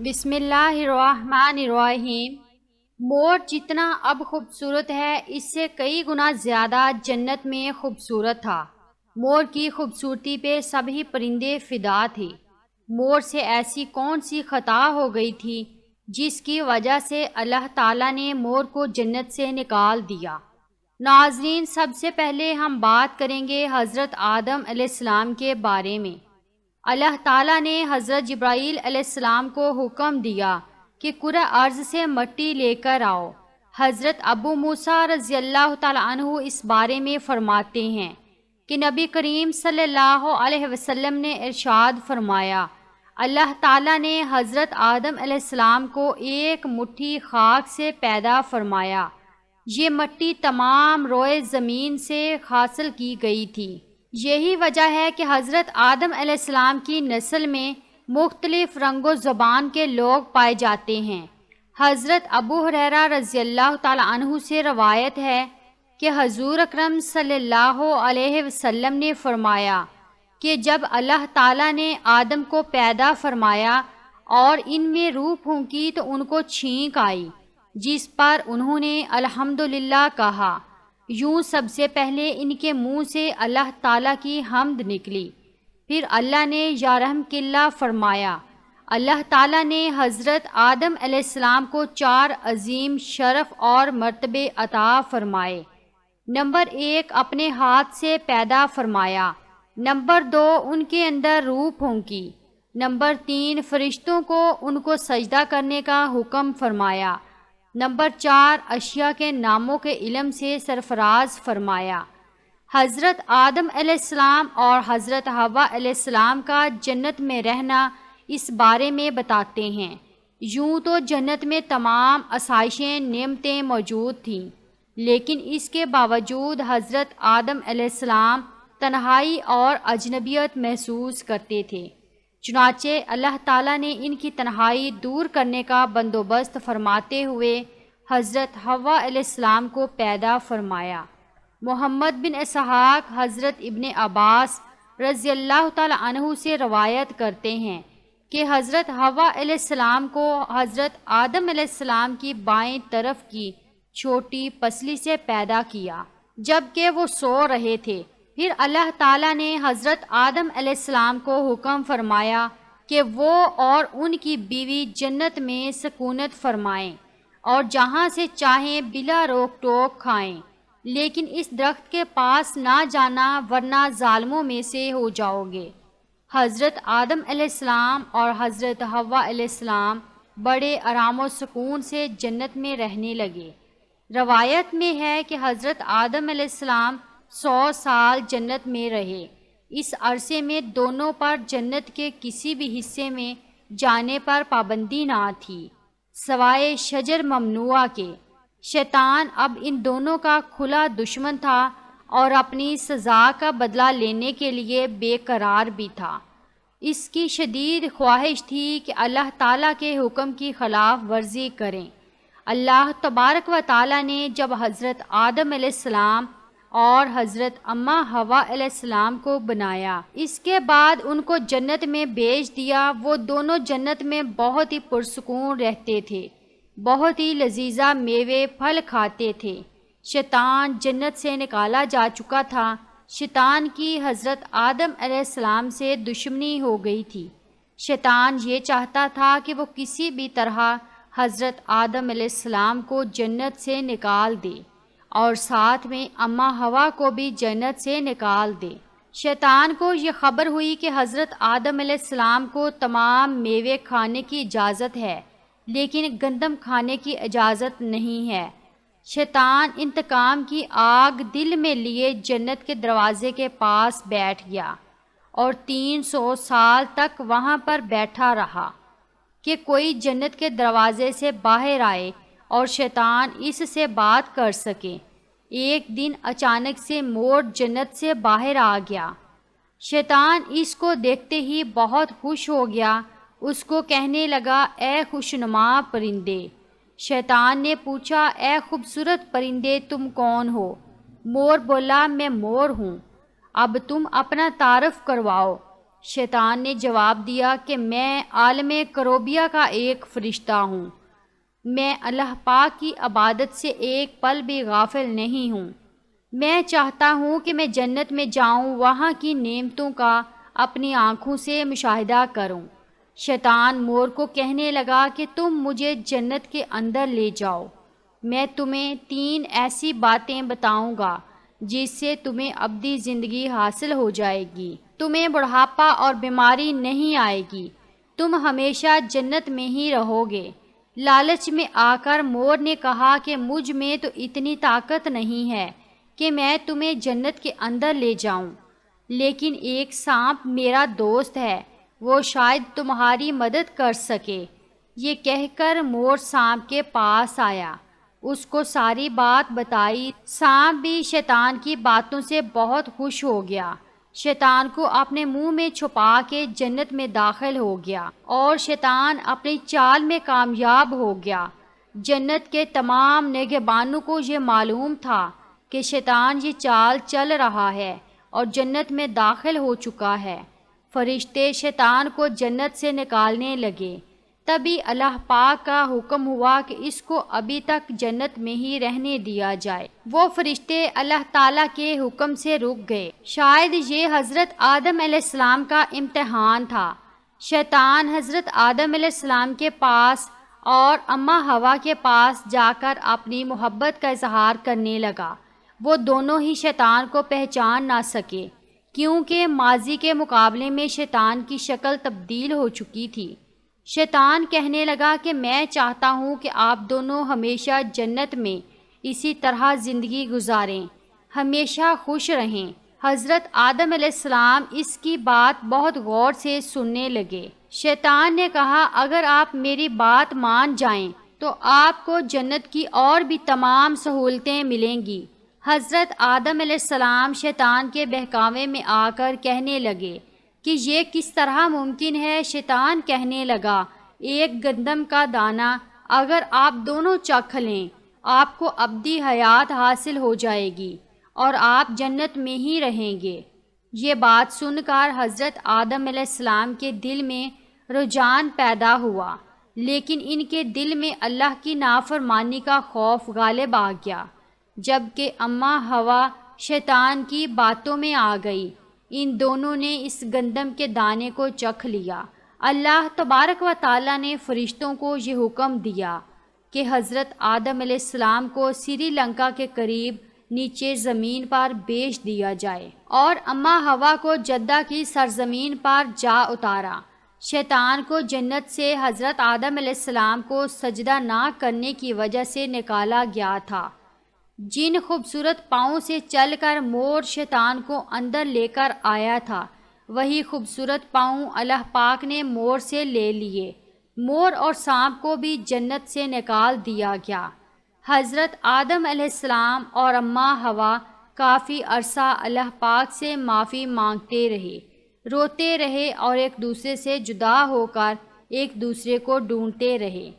بسم اللہ الرحمن الرحیم۔ مور جتنا اب خوبصورت ہے اس سے کئی گنا زیادہ جنت میں خوبصورت تھا۔ مور کی خوبصورتی پہ سبھی پرندے فدا تھے۔ مور سے ایسی کون سی خطا ہو گئی تھی جس کی وجہ سے اللہ تعالیٰ نے مور کو جنت سے نکال دیا؟ ناظرین، سب سے پہلے ہم بات کریں گے حضرت آدم علیہ السلام کے بارے میں۔ اللہ تعالیٰ نے حضرت جبرائیل علیہ السلام کو حکم دیا کہ کرۂ ارض سے مٹی لے کر آؤ۔ حضرت ابو موسیٰ رضی اللہ تعالیٰ عنہ اس بارے میں فرماتے ہیں کہ نبی کریم صلی اللہ علیہ وسلم نے ارشاد فرمایا، اللہ تعالیٰ نے حضرت آدم علیہ السلام کو ایک مٹھی خاک سے پیدا فرمایا۔ یہ مٹی تمام روئے زمین سے حاصل کی گئی تھی۔ یہی وجہ ہے کہ حضرت آدم علیہ السلام کی نسل میں مختلف رنگ و زبان کے لوگ پائے جاتے ہیں۔ حضرت ابو ہریرہ رضی اللہ تعالیٰ عنہ سے روایت ہے کہ حضور اکرم صلی اللہ علیہ وسلم نے فرمایا کہ جب اللہ تعالیٰ نے آدم کو پیدا فرمایا اور ان میں روح پھونکی تو ان کو چھینک آئی، جس پر انہوں نے الحمدللہ کہا۔ یوں سب سے پہلے ان کے منہ سے اللہ تعالیٰ کی حمد نکلی، پھر اللہ نے یا رحمک اللہ فرمایا۔ اللہ تعالیٰ نے حضرت آدم علیہ السلام کو 4 عظیم شرف اور مرتبے عطا فرمائے۔ نمبر 1، اپنے ہاتھ سے پیدا فرمایا۔ نمبر 2، ان کے اندر روح پھونکی۔ نمبر 3، فرشتوں کو ان کو سجدہ کرنے کا حکم فرمایا۔ نمبر 4، اشیاء کے ناموں کے علم سے سرفراز فرمایا۔ حضرت آدم علیہ السلام اور حضرت حوا علیہ السلام کا جنت میں رہنا اس بارے میں بتاتے ہیں۔ یوں تو جنت میں تمام آسائشیں نعمتیں موجود تھیں، لیکن اس کے باوجود حضرت آدم علیہ السلام تنہائی اور اجنبیت محسوس کرتے تھے۔ چنانچہ اللہ تعالیٰ نے ان کی تنہائی دور کرنے کا بندوبست فرماتے ہوئے حضرت حوا علیہ السلام کو پیدا فرمایا۔ محمد بن اسحاق حضرت ابن عباس رضی اللہ تعالیٰ عنہ سے روایت کرتے ہیں کہ حضرت حوا علیہ السلام کو حضرت آدم علیہ السلام کی بائیں طرف کی چھوٹی پسلی سے پیدا کیا جبکہ وہ سو رہے تھے۔ پھر اللہ تعالیٰ نے حضرت آدم علیہ السلام کو حکم فرمایا کہ وہ اور ان کی بیوی جنت میں سکونت فرمائیں اور جہاں سے چاہیں بلا روک ٹوک کھائیں، لیکن اس درخت کے پاس نہ جانا ورنہ ظالموں میں سے ہو جاؤ گے۔ حضرت آدم علیہ السلام اور حضرت حوا علیہ السلام بڑے آرام و سکون سے جنت میں رہنے لگے۔ روایت میں ہے کہ حضرت آدم علیہ السلام 100 سال جنت میں رہے۔ اس عرصے میں دونوں پر جنت کے کسی بھی حصے میں جانے پر پابندی نہ تھی سوائے شجر ممنوعہ کے۔ شیطان اب ان دونوں کا کھلا دشمن تھا اور اپنی سزا کا بدلہ لینے کے لیے بے قرار بھی تھا۔ اس کی شدید خواہش تھی کہ اللہ تعالیٰ کے حکم کی خلاف ورزی کریں۔ اللہ تبارک و تعالیٰ نے جب حضرت آدم علیہ السلام اور حضرت اماں حوا علیہ السلام کو بنایا، اس کے بعد ان کو جنت میں بھیج دیا۔ وہ دونوں جنت میں بہت ہی پرسکون رہتے تھے، بہت ہی لذیذہ میوے پھل کھاتے تھے۔ شیطان جنت سے نکالا جا چکا تھا۔ شیطان کی حضرت آدم علیہ السلام سے دشمنی ہو گئی تھی۔ شیطان یہ چاہتا تھا کہ وہ کسی بھی طرح حضرت آدم علیہ السلام کو جنت سے نکال دے اور ساتھ میں اماں حوا کو بھی جنت سے نکال دے۔ شیطان کو یہ خبر ہوئی کہ حضرت آدم علیہ السلام کو تمام میوے کھانے کی اجازت ہے لیکن گندم کھانے کی اجازت نہیں ہے۔ شیطان انتقام کی آگ دل میں لیے جنت کے دروازے کے پاس بیٹھ گیا اور 300 سال تک وہاں پر بیٹھا رہا کہ کوئی جنت کے دروازے سے باہر آئے اور شیطان اس سے بات کر سکے۔ ایک دن اچانک سے مور جنت سے باہر آ گیا۔ شیطان اس کو دیکھتے ہی بہت خوش ہو گیا۔ اس کو کہنے لگا، اے خوشنما پرندے۔ شیطان نے پوچھا، اے خوبصورت پرندے تم کون ہو؟ مور بولا، میں مور ہوں۔ اب تم اپنا تعارف کرواؤ۔ شیطان نے جواب دیا کہ میں عالم کروبیہ کا ایک فرشتہ ہوں، میں اللہ پاک کی عبادت سے ایک پل بھی غافل نہیں ہوں، میں چاہتا ہوں کہ میں جنت میں جاؤں، وہاں کی نعمتوں کا اپنی آنکھوں سے مشاہدہ کروں۔ شیطان مور کو کہنے لگا کہ تم مجھے جنت کے اندر لے جاؤ، میں تمہیں 3 ایسی باتیں بتاؤں گا جس سے تمہیں ابدی زندگی حاصل ہو جائے گی، تمہیں بڑھاپا اور بیماری نہیں آئے گی، تم ہمیشہ جنت میں ہی رہو گے۔ لالچ میں آ کر مور نے کہا کہ مجھ میں تو اتنی طاقت نہیں ہے کہ میں تمہیں جنت کے اندر لے جاؤں، لیکن ایک سانپ میرا دوست ہے، وہ شاید تمہاری مدد کر سکے۔ یہ کہہ کر مور سانپ کے پاس آیا، اس کو ساری بات بتائی۔ سانپ بھی شیطان کی باتوں سے بہت خوش ہو گیا، شیطان کو اپنے منہ میں چھپا کے جنت میں داخل ہو گیا اور شیطان اپنی چال میں کامیاب ہو گیا۔ جنت کے تمام نگہبانوں کو یہ معلوم تھا کہ شیطان یہ چال چل رہا ہے اور جنت میں داخل ہو چکا ہے۔ فرشتے شیطان کو جنت سے نکالنے لگے، تبھی اللہ پاک کا حکم ہوا کہ اس کو ابھی تک جنت میں ہی رہنے دیا جائے۔ وہ فرشتے اللہ تعالیٰ کے حکم سے رک گئے۔ شاید یہ حضرت آدم علیہ السلام کا امتحان تھا۔ شیطان حضرت آدم علیہ السلام کے پاس اور اماں حوا کے پاس جا کر اپنی محبت کا اظہار کرنے لگا۔ وہ دونوں ہی شیطان کو پہچان نہ سکے، کیونکہ ماضی کے مقابلے میں شیطان کی شکل تبدیل ہو چکی تھی۔ شیطان کہنے لگا کہ میں چاہتا ہوں کہ آپ دونوں ہمیشہ جنت میں اسی طرح زندگی گزاریں، ہمیشہ خوش رہیں۔ حضرت آدم علیہ السلام اس کی بات بہت غور سے سننے لگے۔ شیطان نے کہا اگر آپ میری بات مان جائیں تو آپ کو جنت کی اور بھی تمام سہولتیں ملیں گی۔ حضرت آدم علیہ السلام شیطان کے بہکاوے میں آ کر کہنے لگے کہ یہ کس طرح ممکن ہے؟ شیطان کہنے لگا ایک گندم کا دانہ اگر آپ دونوں چکھ لیں، آپ کو ابدی حیات حاصل ہو جائے گی اور آپ جنت میں ہی رہیں گے۔ یہ بات سن کر حضرت آدم علیہ السلام کے دل میں رجحان پیدا ہوا، لیکن ان کے دل میں اللہ کی نافرمانی کا خوف غالب آ گیا۔ جبکہ اماں حوا شیطان کی باتوں میں آ گئی، ان دونوں نے اس گندم کے دانے کو چکھ لیا۔ اللہ تبارک و تعالیٰ نے فرشتوں کو یہ حکم دیا کہ حضرت آدم علیہ السلام کو سری لنکا کے قریب نیچے زمین پر بیچ دیا جائے اور اماں حوا کو جدہ کی سرزمین پر جا اتارا۔ شیطان کو جنت سے حضرت آدم علیہ السلام کو سجدہ نہ کرنے کی وجہ سے نکالا گیا تھا۔ جن خوبصورت پاؤں سے چل کر مور شیطان کو اندر لے کر آیا تھا، وہی خوبصورت پاؤں اللہ پاک نے مور سے لے لیے۔ مور اور سانپ کو بھی جنت سے نکال دیا گیا۔ حضرت آدم علیہ السلام اور اماں حوا کافی عرصہ اللہ پاک سے معافی مانگتے رہے، روتے رہے اور ایک دوسرے سے جدا ہو کر ایک دوسرے کو ڈھونڈتے رہے،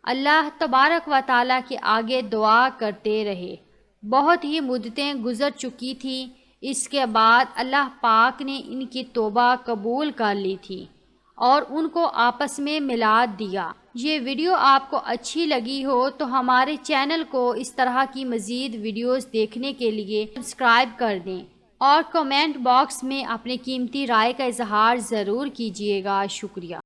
اللہ تبارک و تعالیٰ کے آگے دعا کرتے رہے۔ بہت ہی مدتیں گزر چکی تھیں، اس کے بعد اللہ پاک نے ان کی توبہ قبول کر لی تھی اور ان کو آپس میں ملا دیا۔ یہ ویڈیو آپ کو اچھی لگی ہو تو ہمارے چینل کو اس طرح کی مزید ویڈیوز دیکھنے کے لیے سبسکرائب کر دیں اور کمنٹ باکس میں اپنے قیمتی رائے کا اظہار ضرور کیجیے گا۔ شکریہ۔